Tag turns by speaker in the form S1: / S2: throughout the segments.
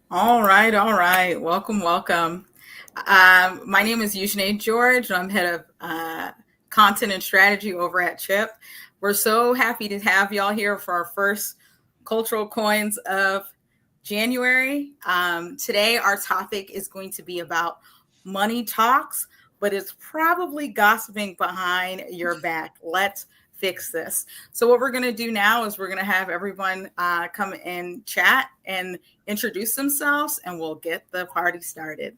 S1: All right, all right. Welcome, welcome. My name is Eugene George. I'm head of content and strategy over at CHIP. We're so happy to have y'all here for our first cultural coins of January. Today, our topic is going to be about money talks, but it's probably gossiping behind your back. Let's fix this. So, what we're going to do now is we're going to have everyone come and chat and introduce themselves, and we'll get the party started.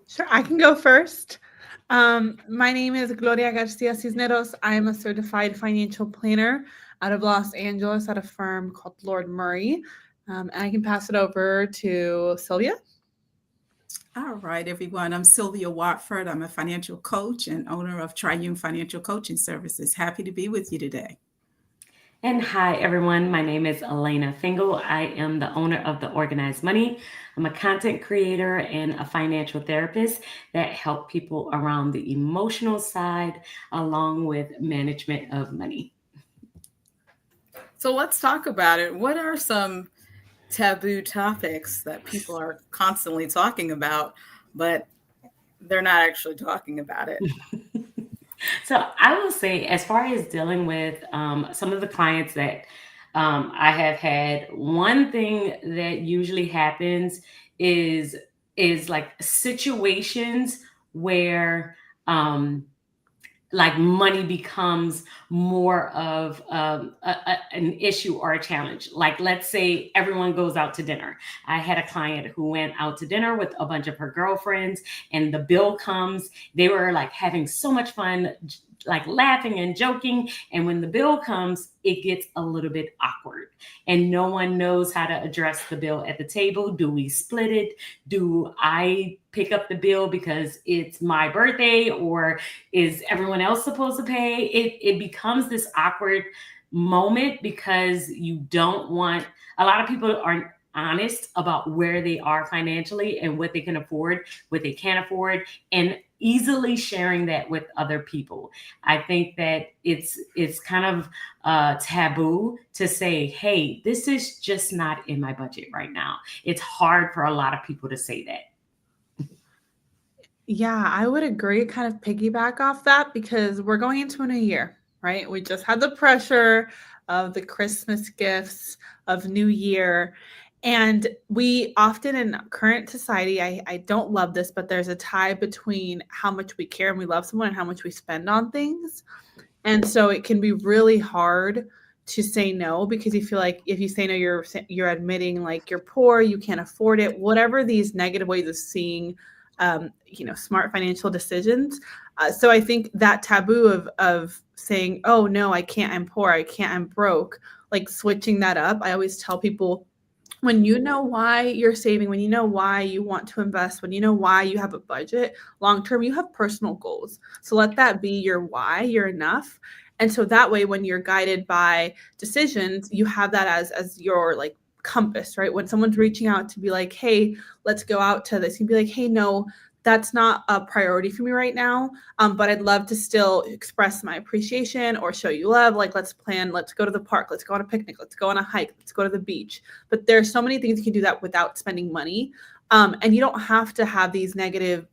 S2: Sure, I can go first. My name is Gloria Garcia Cisneros. I'm a certified financial planner out of Los Angeles at a firm called Lord Murray. And I can pass it over to Sylvia.
S3: All right, everyone. I'm Sylvia Watford. I'm a financial coach and owner of Triune Financial Coaching Services. Happy to be with you today.
S4: And hi, everyone. My name is Elena Fingal. I am the owner of The Organized Money. I'm a content creator and a financial therapist that help people around the emotional side along with management of money.
S1: So, let's talk about it. What are some taboo topics that people are constantly talking about, but they're not actually talking about it?
S4: So I will say, as far as dealing with some of the clients that I have had, one thing that usually happens is is like situations where like money becomes more of an issue or a challenge. Like, let's say everyone goes out to dinner. I had a client who went out to dinner with a bunch of her girlfriends, and the bill comes. They were like having so much fun, like laughing and joking. And when the bill comes, it gets a little bit awkward, and no one knows how to address the bill at the table. Do we split it? Do I pick up the bill because it's my birthday, or is everyone else supposed to pay? It becomes this awkward moment because you don't want, a lot of people aren't honest about where they are financially and what they can afford, what they can't afford, and easily sharing that with other people. I think that it's kind of taboo to say, hey, this is just not in my budget right now. It's hard for a lot of people to say that.
S2: Yeah, I would agree, kind of piggyback off that because we're going into a new year, right? We just had the pressure of the Christmas gifts of New Year. And we often in current society, I don't love this, but there's a tie between how much we care and we love someone and how much we spend on things. And so it can be really hard to say no because you feel like if you say no, you're admitting like you're poor, you can't afford it, whatever these negative ways of seeing, smart financial decisions. So I think that taboo of saying, oh no, I can't, I'm poor, I can't, I'm broke, like switching that up. I always tell people when you know why you're saving, when you know why you want to invest, when you know why you have a budget, long term, you have personal goals. So let that be your why, you're enough. And so that way, when you're guided by decisions, you have that as your like compass, right? When someone's reaching out to be like, hey, let's go out to this, you'd be like, hey, no, that's not a priority for me right now. But I'd love to still express my appreciation or show you love. Like, let's plan, let's go to the park, let's go on a picnic, let's go on a hike, let's go to the beach. But there's so many things you can do that without spending money. And you don't have to have these negative,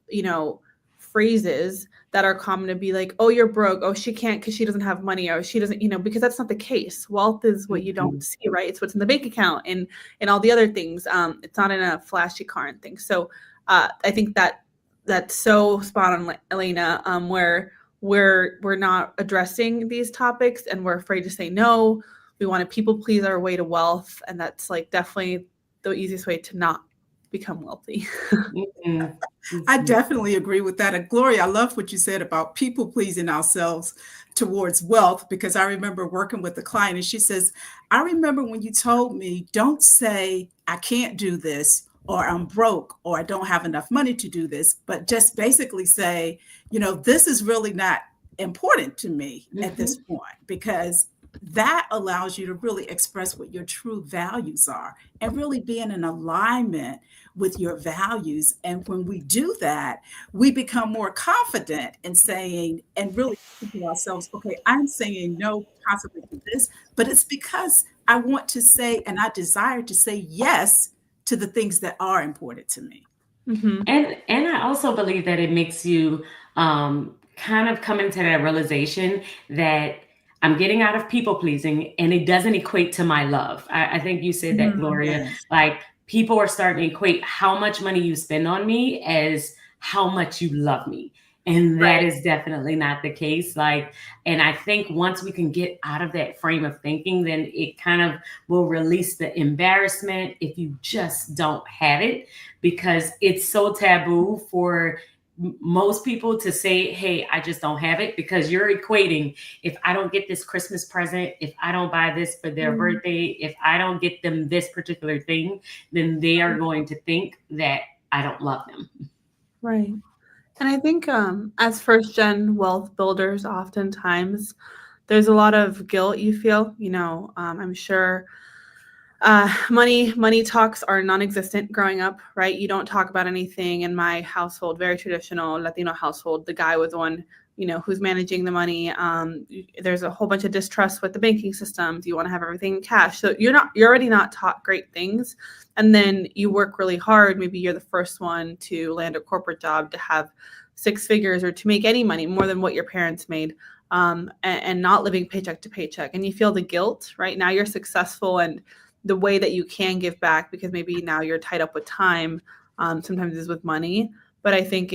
S2: phrases that are common to be like, oh, you're broke. Oh, she can't because she doesn't have money. Or she doesn't, because that's not the case. Wealth is what you don't
S4: Mhm.
S2: see, right? It's what's in the bank account and all the other things. It's not in a flashy car and things. So I think that's so spot on, Elena, where we're not addressing these topics and we're afraid to say no. We want to people please our way to wealth, and that's like definitely the easiest way to not become wealthy.
S4: Mhm.
S3: I
S4: Mhm.
S3: definitely agree with that. And Gloria, I love what you said about people pleasing ourselves towards wealth, because I remember working with a client and she says, I remember when you told me, don't say, I can't do this, or I'm broke, or I don't have enough money to do this, but just basically say, this is really not important to me at this
S4: Mhm.
S3: point, because that allows you to really express what your true values are and really be in an alignment with your values. And when we do that, we become more confident in saying and really thinking to ourselves, okay, I'm saying no possibly to this, but it's because I want to say, and I desire to say yes to the things that are important to me.
S2: Mm-hmm.
S4: And I also believe that it makes you kind of come into that realization that I'm getting out of people pleasing, and it doesn't equate to my love. I think you said that, Gloria.
S3: Yes.
S4: Like, people are starting to equate how much money you spend on me as how much you love me. And that
S2: Right.
S4: is definitely not the case. Like, and I think once we can get out of that frame of thinking, then it kind of will release the embarrassment if you just don't have it, because it's so taboo for most people to say, hey, I just don't have it, because you're equating, if I don't get this Christmas present, if I don't buy this for their birthday, if I don't get them this particular thing, then they are going to think that I don't love them.
S2: Right. And I think as first gen wealth builders, oftentimes there's a lot of guilt you feel. I'm sure money talks are non-existent growing up, right? You don't talk about anything. In my household, very traditional Latino household, the guy was the one, who's managing the money. There's a whole bunch of distrust with the banking systems. You want to have everything in cash. So you're already not taught great things. And then you work really hard. Maybe you're the first one to land a corporate job, to have 6 figures, or to make any money more than what your parents made, and not living paycheck to paycheck. And you feel the guilt, right? Now you're successful, and the way that you can give back, because maybe now you're tied up with time, sometimes is with money. But I think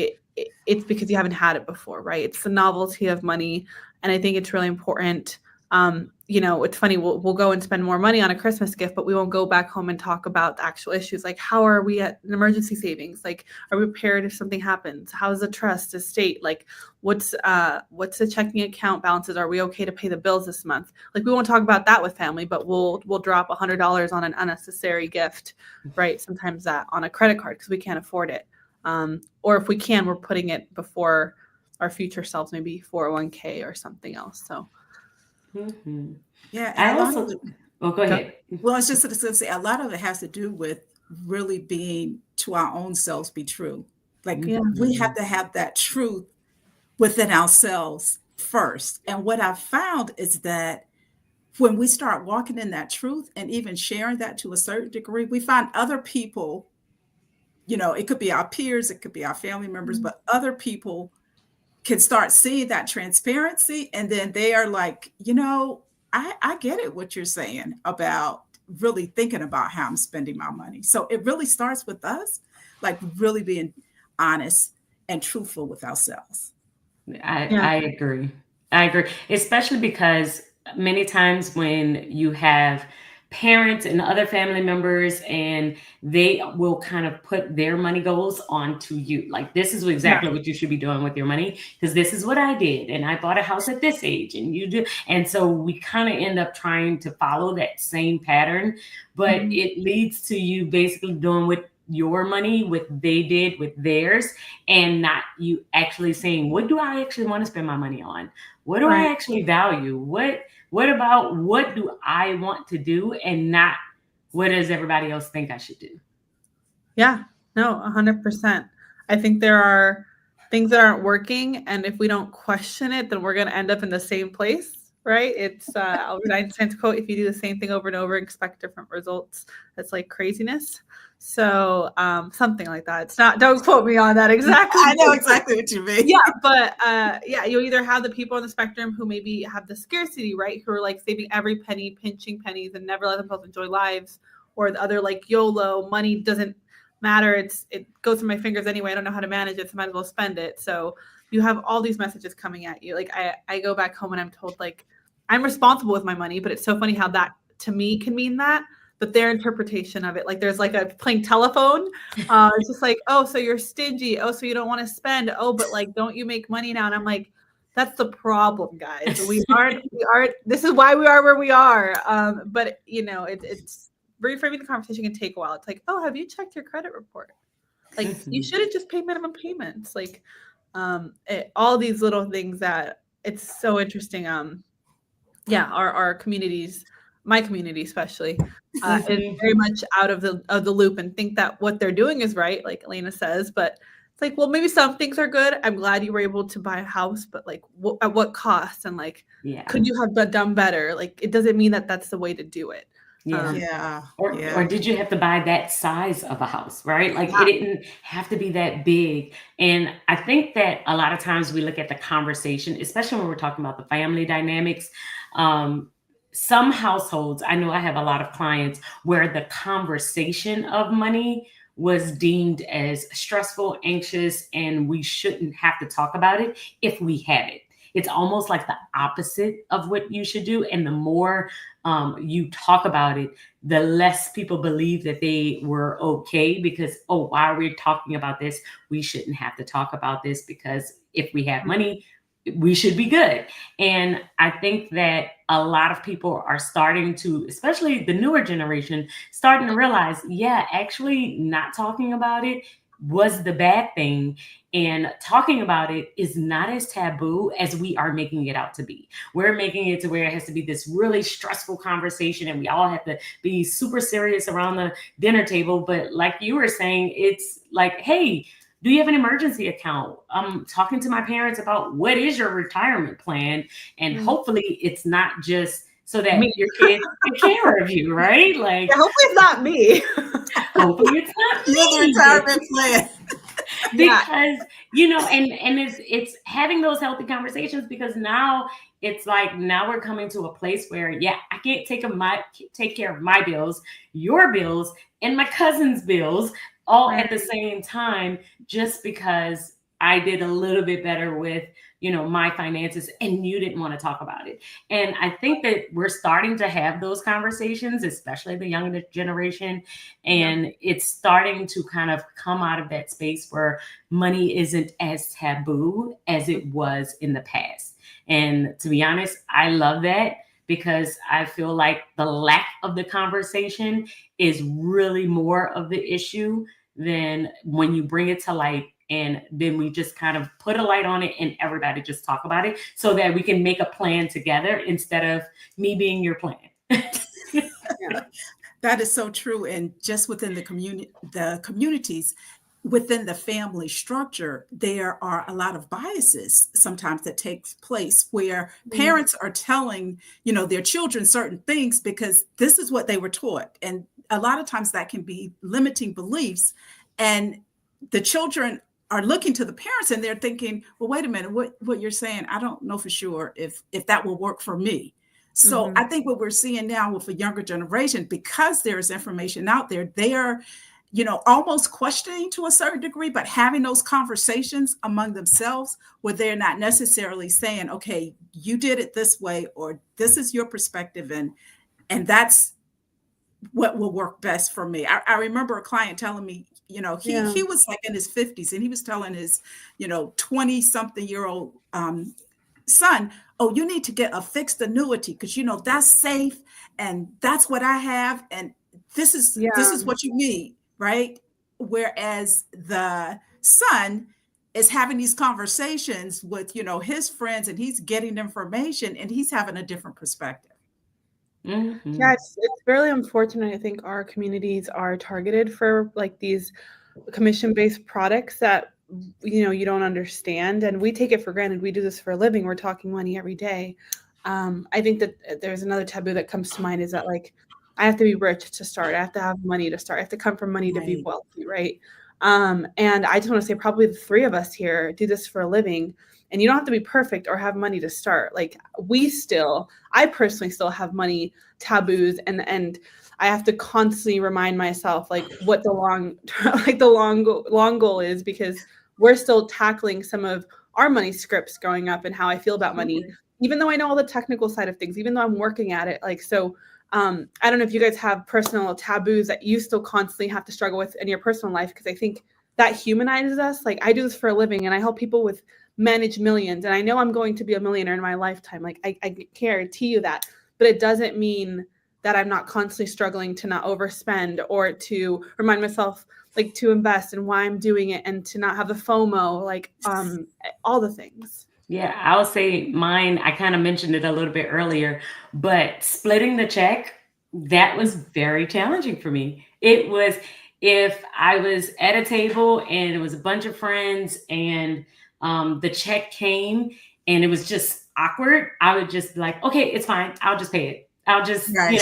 S2: it's because you haven't had it before, right? It's the novelty of money. And I think it's really important. It's funny, we'll go and spend more money on a Christmas gift, but we won't go back home and talk about the actual issues. Like, how are we at an emergency savings? Like, are we prepared if something happens? How's the trust estate? Like, what's the checking account balances? Are we okay to pay the bills this month? Like, we won't talk about that with family, but we'll drop $100 on an unnecessary gift, right? Sometimes that on a credit card because we can't afford it. Or if we can, we're putting it before our future selves, maybe 401k or something else. So.
S4: Mm-hmm.
S3: Yeah.
S4: I also, go ahead.
S3: Well, it's just to say, a lot of it has to do with really being to our own selves be true. Like, we have to have that truth within ourselves first. And what I've found is that when we start walking in that truth and even sharing that to a certain degree, we find other people, it could be our peers, it could be our family members, but other people can start seeing that transparency. And then they are like, I get it, what you're saying about really thinking about how I'm spending my money. So it really starts with us, like really being honest and truthful with ourselves.
S4: I agree. Especially because many times when you have parents and other family members, and they will kind of put their money goals onto you. Like, this is exactly what you should be doing with your money, because this is what I did. And I bought a house at this age, and you do. And so we kind of end up trying to follow that same pattern, but it leads to you basically doing what your money, what they did with theirs, and not you actually saying, what do I actually want to spend my money on? What do I actually value? What do I want to do, and not what does everybody else think I should do?
S2: Yeah, no, 100%. I think there are things that aren't working, and if we don't question it, then we're going to end up in the same place, right? It's Albert Einstein's quote, if you do the same thing over and over, expect different results. That's like craziness. So something like that. It's not, don't quote me on that exactly.
S3: I know exactly what you mean.
S2: Yeah, but you either have the people on the spectrum who maybe have the scarcity, right? Who are like saving every penny, pinching pennies, and never let themselves enjoy lives. Or the other, like YOLO, money doesn't matter. It goes through my fingers anyway. I don't know how to manage it, so I might as well spend it. So you have all these messages coming at you. Like I go back home and I'm told, like, I'm responsible with my money, but it's so funny how that to me can mean that. But their interpretation of it, like there's like a playing telephone. It's just like, oh, so you're stingy. Oh, so you don't want to spend. Oh, but like, don't you make money now? And I'm like, that's the problem, guys. We aren't. This is why we are where we are. But it's reframing the conversation can take a while. It's like, oh, have you checked your credit report? Like, you should have just paid minimum payments. Like, all these little things that it's so interesting. Our communities. My community especially is very much out of the loop and think that what they're doing is right, like Elena says, but it's like, well, maybe some things are good. I'm glad you were able to buy a house, but like at what cost? And like, could you have done better? Like, it doesn't mean that that's the way to do it.
S4: Yeah.
S3: Yeah.
S4: Or
S3: Yeah.
S4: did you have to buy that size of a house, right? Like
S2: Yeah.
S4: it didn't have to be that big. And I think that a lot of times we look at the conversation, especially when we're talking about the family dynamics. Um, some households, I know I have a lot of clients where the conversation of money was deemed as stressful, anxious, and we shouldn't have to talk about it if we have it. It's almost like the opposite of what you should do. And the more you talk about it, the less people believe that they were okay because, oh, why are we talking about this? We shouldn't have to talk about this because if we have money, we should be good. And I think that a lot of people are starting to, especially the newer generation, starting to realize, yeah, actually not talking about it was the bad thing. And talking about it is not as taboo as we are making it out to be. We're making it to where it has to be this really stressful conversation and we all have to be super serious around the dinner table. But like you were saying, it's like, hey, do you have an emergency account? I'm talking to my parents about what is your retirement plan? And hopefully it's not just so that
S2: Me.
S4: your kids take care of you, right? Like,
S2: Yeah, hopefully it's not me.
S4: hopefully it's not
S3: You're the
S4: me.
S3: retirement plan.
S4: Because and it's having those healthy conversations because now it's like now we're coming to a place where I can't take care of my bills, your bills, and my cousin's bills all at the same time just because I did a little bit better with my finances and you didn't want to talk about it. And I think that we're starting to have those conversations, especially the younger generation. And it's starting to kind of come out of that space where money isn't as taboo as it was in the past. And to be honest, I love that because I feel like the lack of the conversation is really more of the issue than when you bring it to light. And then we just kind of put a light on it and everybody just talk about it so that we can make a plan together instead of me being your plan.
S3: That is so true. And just within the communities, within the family structure, there are a lot of biases sometimes that takes place where parents are telling, their children certain things because this is what they were taught. And a lot of times that can be limiting beliefs. And the children are looking to the parents and they're thinking, well, wait a minute, what you're saying, I don't know for sure if that will work for me. So I think what we're seeing now with a younger generation, because there's information out there, they are, almost questioning to a certain degree, but having those conversations among themselves where they're not necessarily saying, okay, you did it this way, or this is your perspective. And that's what will work best for me. I remember a client telling me, he was like in his 50s and he was telling his, 20 something year old son, oh, you need to get a fixed annuity because, that's safe. And that's what I have. And this is what you need. Right. Whereas the son is having these conversations with, his friends and he's getting information and he's having a different perspective.
S4: Mm-hmm.
S2: Yeah, it's really unfortunate. I think our communities are targeted for like these commission-based products that you don't understand, and we take it for granted. We do this for a living. We're talking money every day. I think that there's another taboo that comes to mind is that like I have to be rich to start. I have to have money to start. I have to come from money to be wealthy, right? And I just want to say probably the three of us here do this for a living. And you don't have to be perfect or have money to start. Like I personally still have money taboos and I have to constantly remind myself like what the long goal is because we're still tackling some of our money scripts growing up and how I feel about money, even though I know all the technical side of things, even though I'm working at it. Like, so I don't know if you guys have personal taboos that you still constantly have to struggle with in your personal life, because I think that humanizes us. Like I do this for a living and I help people with manage millions. And I know I'm going to be a millionaire in my lifetime. Like I guarantee you that, but it doesn't mean that I'm not constantly struggling to not overspend or to remind myself like to invest and why I'm doing it and to not have the FOMO, like all the things.
S4: Yeah, I'll say mine, I kind of mentioned it a little bit earlier, but splitting the check, that was very challenging for me. It was if I was at a table and it was a bunch of friends and the check came and it was just awkward, I would just be like, okay, it's fine. I'll just pay it. I'll just,
S1: Right.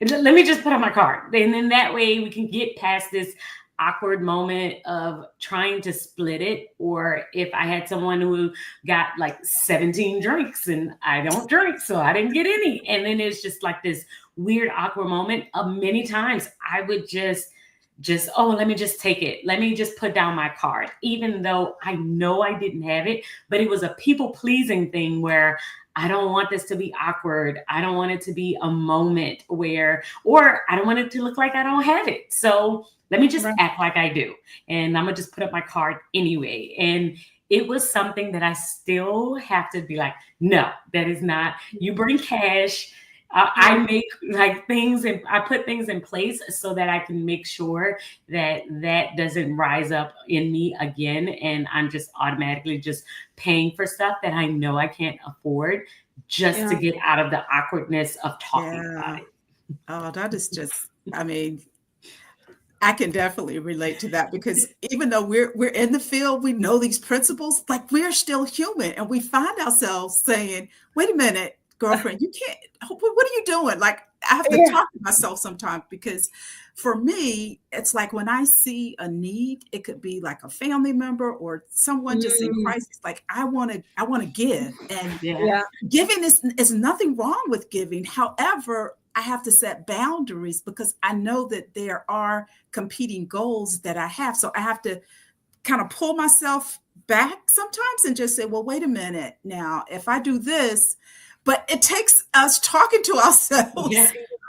S4: let me just put on my card. And then that way we can get past this awkward moment of trying to split it. Or if I had someone who got like 17 drinks and I don't drink, so I didn't get any. And then it's just like this weird, awkward moment. Many times I would just, oh, let me just take it. Let me just put down my card, even though I know I didn't have it, but it was a people pleasing thing where I don't want this to be awkward. I don't want it to be a moment where, or I don't want it to look like I don't have it. So let me just act like I do. And I'm gonna just put up my card anyway. And it was something that I still have to be like, no, that is not, you bring cash. I make like things and I put things in place so that I can make sure that that doesn't rise up in me again. And I'm just automatically just paying for stuff that I know I can't afford just to get out of the awkwardness of talking about it.
S3: Oh, that is just, I mean, I can definitely relate to that because even though we're in the field, we know these principles, like we're still human and we find ourselves saying, wait a minute, girlfriend, you can't, what are you doing? Like I have to talk to myself sometimes because for me, it's like when I see a need, it could be like a family member or someone just in crisis. Like I want to give, and giving is nothing wrong with giving. However, I have to set boundaries because I know that there are competing goals that I have. So I have to kind of pull myself back sometimes and just say, well, wait a minute now, if I do this, but it takes us talking to ourselves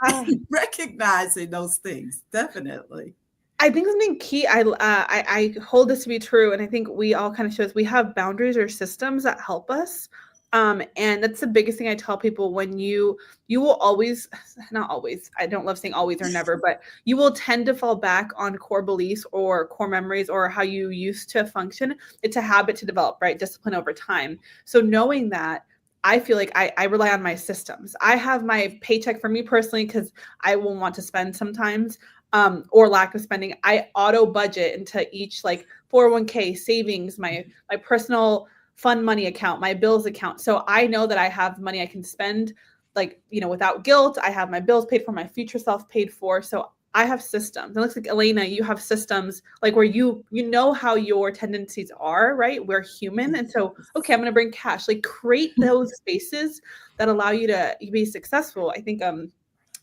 S3: and recognizing those things. Definitely.
S2: I think something key, I hold this to be true. And I think we all kind of shows we have boundaries or systems that help us. And that's the biggest thing I tell people when you will always, not always, I don't love saying always or never, but you will tend to fall back on core beliefs or core memories or how you used to function. It's a habit to develop, right? Discipline over time. So knowing that, I feel like I rely on my systems. I have my paycheck for me personally because I will want to spend sometimes or lack of spending. I auto budget into each like 401k savings, my personal fund money account, my bills account. So I know that I have money I can spend like, without guilt. I have my bills paid for, my future self paid for. So I have systems. It looks like Elena, you have systems like where you know how your tendencies are, right? We're human. And so, okay, I'm going to bring cash, like create those spaces that allow you to be successful. I think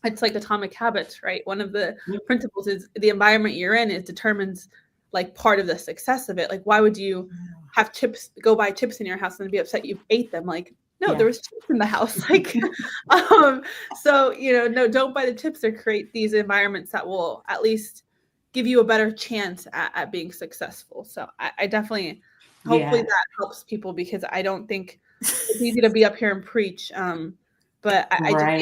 S2: it's like atomic habits, right? One of the principles is the environment you're in determines like part of the success of it. Like, why would you have chips, go buy chips in your house and be upset you ate them? Like, no, there was chips in the house. Like, so, no, don't buy the chips or create these environments that will at least give you a better chance at being successful. So I definitely, hopefully that helps people because I don't think it's easy to be up here and preach. But I like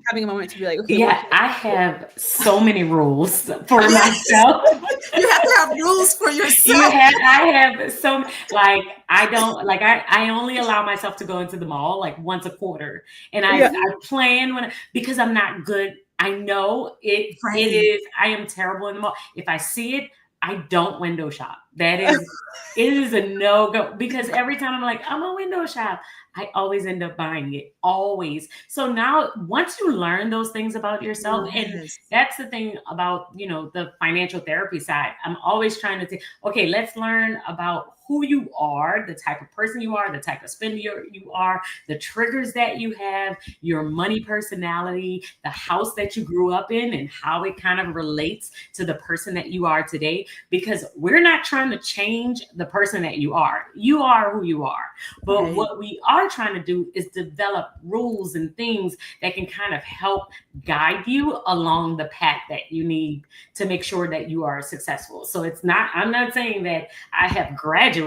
S2: having a moment to be like, okay.
S4: I have so many rules for myself.
S3: You have to have rules for yourself.
S4: I have so like I only allow myself to go into the mall like once a quarter, and I plan because I'm not good. I know it is. I am terrible in the mall. If I see it, I don't window shop. It is a no-go because every time I'm like, I'm a window shop, I always end up buying it, always. So now once you learn those things about yourself, and that's the thing about, the financial therapy side, I'm always trying to say, okay, let's learn about who you are, the type of person you are, the type of spender you are, the triggers that you have, your money personality, the house that you grew up in, and how it kind of relates to the person that you are today. Because we're not trying to change the person that you are. You are who you are. But what we are trying to do is develop rules and things that can kind of help guide you along the path that you need to make sure that you are successful. So I'm not saying that I have graduated.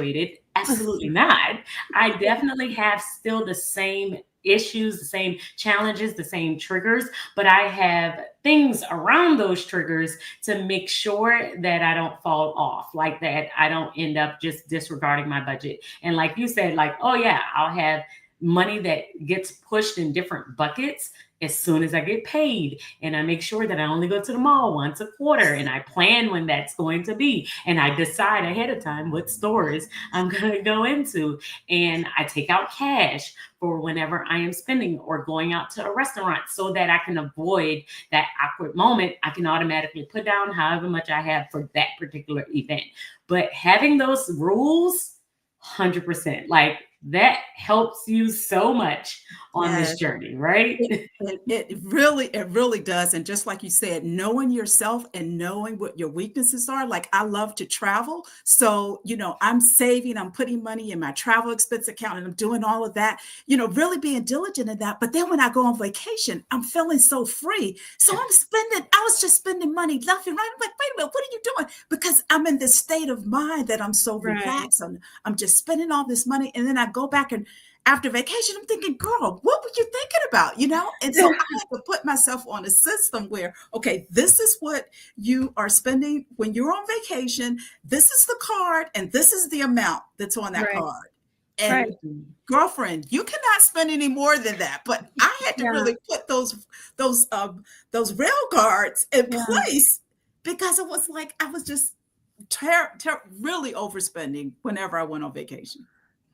S4: Absolutely not. I definitely have still the same issues, the same challenges, the same triggers, but I have things around those triggers to make sure that I don't fall off like that. I don't end up just disregarding my budget. And like you said, like, oh yeah, I'll have money that gets pushed in different buckets. as soon as I get paid. And I make sure that I only go to the mall once a quarter, and I plan when that's going to be. And I decide ahead of time what stores I'm going to go into. And I take out cash for whenever I am spending or going out to a restaurant so that I can avoid that awkward moment. I can automatically put down however much I have for that particular event. But having those rules, 100%, like that helps you so much on this journey, right?
S3: It really does. And just like you said, knowing yourself and knowing what your weaknesses are. Like, I love to travel. So, I'm saving, I'm putting money in my travel expense account, and I'm doing all of that, really being diligent in that. But then when I go on vacation, I'm feeling so free. So I was just spending money left and right. I'm like, wait a minute, what are you doing? Because I'm in this state of mind that I'm so relaxed. I'm just spending all this money. And then I go back, and after vacation, I'm thinking, girl, what were you thinking about? And so I had to put myself on a system where, okay, this is what you are spending when you're on vacation. This is the card, and this is the amount that's on that card. And girlfriend, you cannot spend any more than that. But I had to really put those rail guards in place, because it was like I was just really overspending whenever I went on vacation.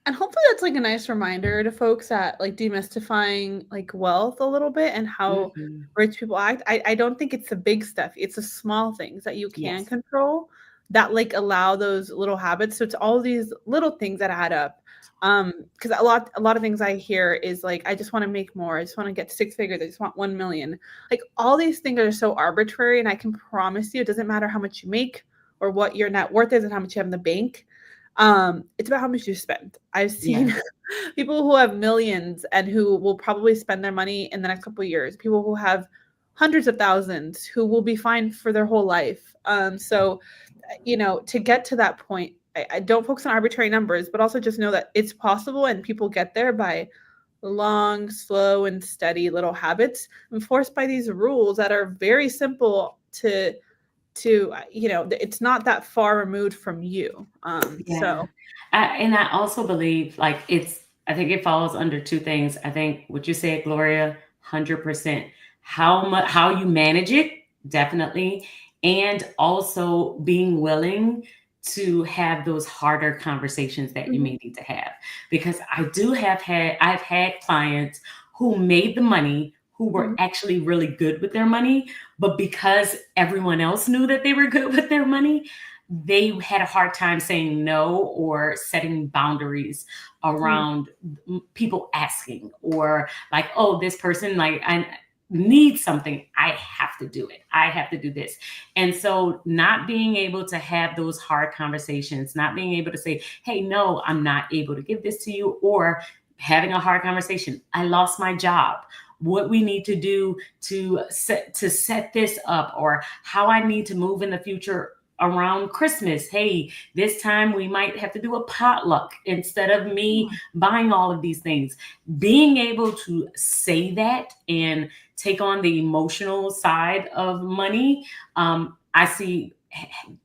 S2: And hopefully that's like a nice reminder to folks that like demystifying like wealth a little bit and how rich people act. I don't think it's the big stuff. It's the small things that you can control that like allow those little habits. So it's all these little things that add up. Because a lot of things I hear is like, I just want to make more. I just want to get 6 figures. I just want 1 million. Like, all these things are so arbitrary. And I can promise you, it doesn't matter how much you make or what your net worth is and how much you have in the bank. It's about how much you spend. I've seen people who have millions and who will probably spend their money in the next couple of years. People who have hundreds of thousands who will be fine for their whole life. So, to get to that point, I don't focus on arbitrary numbers, but also just know that it's possible, and people get there by long, slow, and steady little habits enforced by these rules that are very simple to it's not that far removed from you. So
S4: I also believe like I think it falls under 2 things. I think what you said, Gloria, 100%, how you manage it, definitely. And also being willing to have those harder conversations that you may need to have, because I've had clients who made the money, who were actually really good with their money, but because everyone else knew that they were good with their money, they had a hard time saying no or setting boundaries around people asking, or like, oh, this person, like, I need something, I have to do it. I have to do this. And so not being able to have those hard conversations, not being able to say, hey, no, I'm not able to give this to you, or having a hard conversation. I lost my job. What we need to do to set this up, or how I need to move in the future around Christmas. Hey, this time we might have to do a potluck instead of me buying all of these things. Being able to say that and take on the emotional side of money, I see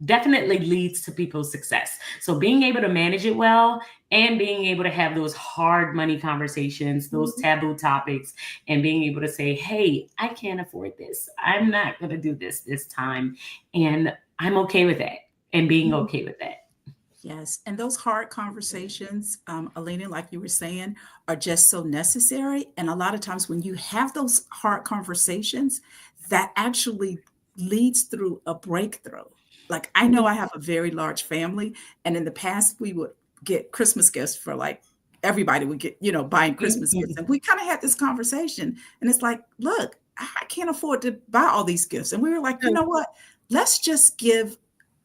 S4: definitely leads to people's success. So being able to manage it well, and being able to have those hard money conversations, those taboo topics, and being able to say, hey, I can't afford this. I'm not going to do this time. And I'm okay with that, and being okay with that.
S3: Yes. And those hard conversations, Alina, like you were saying, are just so necessary. And a lot of times when you have those hard conversations, that actually leads through a breakthrough. Like, I know I have a very large family, and in the past we would get Christmas gifts for, like, everybody would get, buying Christmas gifts. And we kind of had this conversation, and it's like, look, I can't afford to buy all these gifts. And we were like, you know what? Let's just give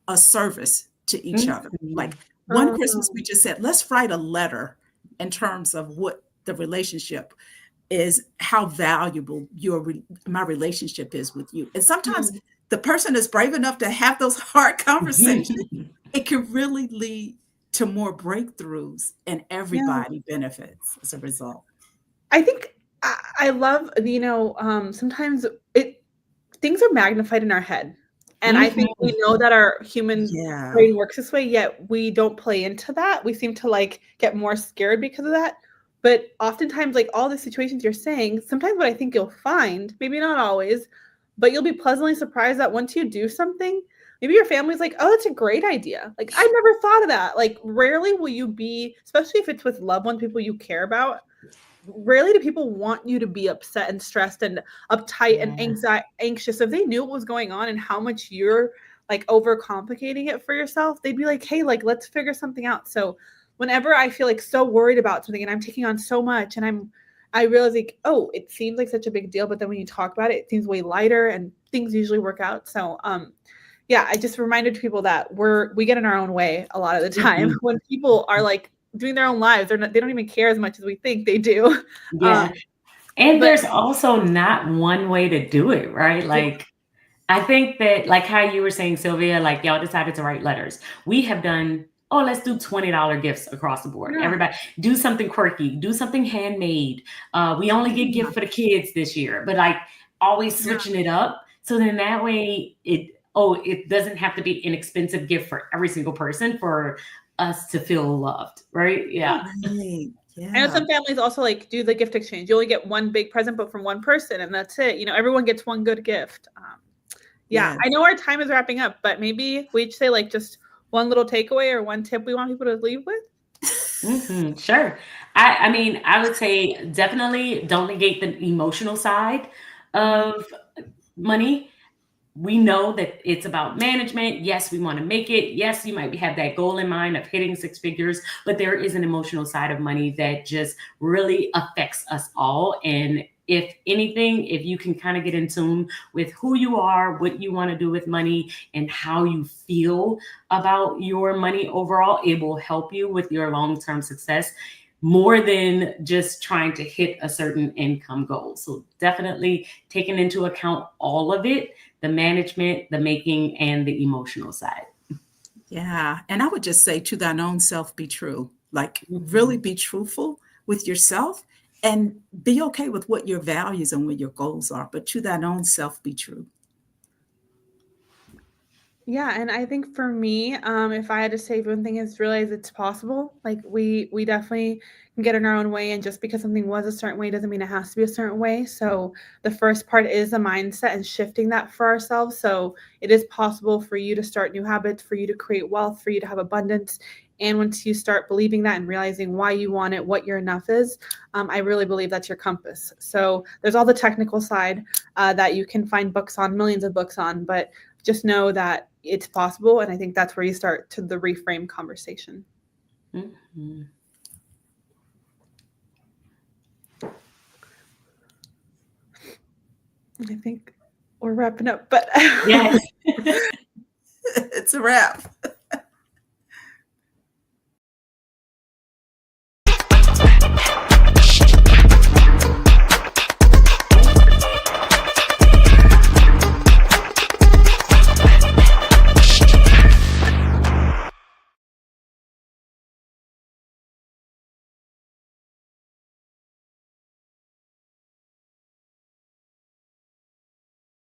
S3: a service to each other. Like, one Christmas, we just said, let's write a letter in terms of what the relationship is, how valuable my relationship is with you. And sometimes the person is brave enough to have those hard conversations. It can really lead to more breakthroughs, and everybody benefits as a result.
S2: I think I love, sometimes things are magnified in our head. And I think we know that our human brain works this way, yet we don't play into that. We seem to like get more scared because of that. But oftentimes, like all the situations you're saying, sometimes what I think you'll find, maybe not always, but you'll be pleasantly surprised that once you do something, maybe your family's like, oh, that's a great idea. Like, I never thought of that. Like, rarely will you be, especially if it's with loved ones, people you care about, rarely do people want you to be upset and stressed and uptight and anxious. If they knew what was going on and how much you're like overcomplicating it for yourself, they'd be like, hey, like, let's figure something out. So whenever I feel like so worried about something and I'm taking on so much and I realize like, oh, it seems like such a big deal, but then when you talk about it, it seems way lighter and things usually work out. So yeah, I just reminded people that we get in our own way a lot of the time when people are like doing their own lives. They don't even care as much as we think they do.
S4: Yeah. And there's also not one way to do it, right? Like, I think that, like how you were saying, Sylvia, like y'all decided to write letters. We have done, let's do $20 gifts across the board. Yeah. Everybody do something quirky, do something handmade. We only get gift for the kids this year, but like always switching it up. So then that way it doesn't have to be an expensive gift for every single person for us to feel loved, right? Yeah.
S3: Right. Yeah.
S2: I know some families also like do the gift exchange. You only get one big present, but from one person, and that's it. You know, everyone gets one good gift. Yeah, I know our time is wrapping up, but maybe we say like just one little takeaway or one tip we want people to leave with.
S4: Sure. I mean, I would say definitely don't negate the emotional side of money. We know that it's about management. Yes, we want to make it. Yes, you might have that goal in mind of hitting 6 figures, but there is an emotional side of money that just really affects us all. And if anything, if you can kind of get in tune with who you are, what you want to do with money, and how you feel about your money overall, it will help you with your long-term success more than just trying to hit a certain income goal. So definitely taking into account all of it, the management, the making, and the emotional side.
S3: Yeah. And I would just say, to thine own self be true. Like, really be truthful with yourself and be okay with what your values and what your goals are. But to thine own self be true.
S2: Yeah, and I think for me, if I had to say one thing is realize it's possible. Like we definitely can get in our own way, and just because something was a certain way doesn't mean it has to be a certain way. So the first part is the mindset and shifting that for ourselves. So it is possible for you to start new habits, for you to create wealth, for you to have abundance. And once you start believing that and realizing why you want it, what your enough is, I really believe that's your compass. So there's all the technical side that you can find books on, millions of books on, but just know that it's possible. And I think that's where you start to the reframe conversation.
S4: Mm-hmm.
S2: I think we're wrapping up, but
S4: yes.
S3: It's a wrap.